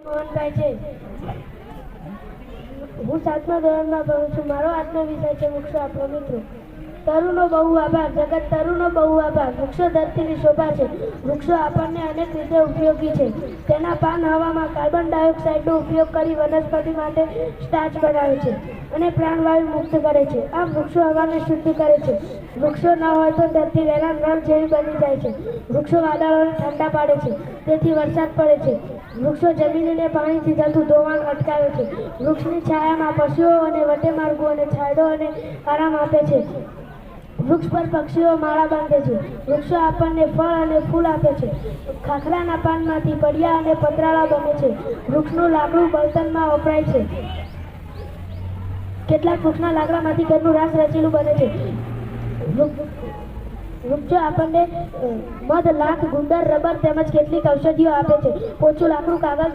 મોહનભાઈ છે. હું 7મા ધોરણમાં ભણું છું. મારો આજનો વિષય છે વૃક્ષો આપણો મિત્રો. તરુનો બહુ આભાર. જગત તરુનો બહુ આભાર. વૃક્ષો ધરતીની શોભા છે. વૃક્ષો આપણને અનેક રીતે ઉપયોગી છે. તેના પાન હવામાં કાર્બન ડાયોક્સાઇડનો ઉપયોગ કરી વનસ્પતિ માટે સ્ટાર્ચ બનાવે છે અને પ્રાણવાયુ મુક્ત કરે છે. આમ વૃક્ષો હવાને શુદ્ધ કરે છે. વૃક્ષો ન હોય તો ધરતી વહેલા નળ જેવી બની જાય છે. વૃક્ષો વાદળોને ઠંડા પાડે છે, તેથી વરસાદ પડે છે. વૃક્ષો જમીનને પાણીથી થતું ધોવાણ અટકાવે છે. વૃક્ષની છાયામાં પશુઓ અને વટેમાર્ગો અને છાંયડો અને આરામ આપે છે. વૃક્ષ પર પક્ષીઓ માળા બાંધે છે. વૃક્ષો આપણને ફળ અને ફૂલ આપે છે. ખાખરાના પાનમાંથી પડિયા અને પતરાળા બને છે. વૃક્ષનું લાકડું બળતણમાં વપરાય છે. કેટલાક વૃક્ષના લાકડામાંથી ઘરનું રાસ રચેલું બને છે. વૃક્ષો આપણને મધ, લાખ, ગુંદર, રબર તેમજ કેટલીક ઔષધિઓ આપે છે. પોચું લાકડું, કાગળ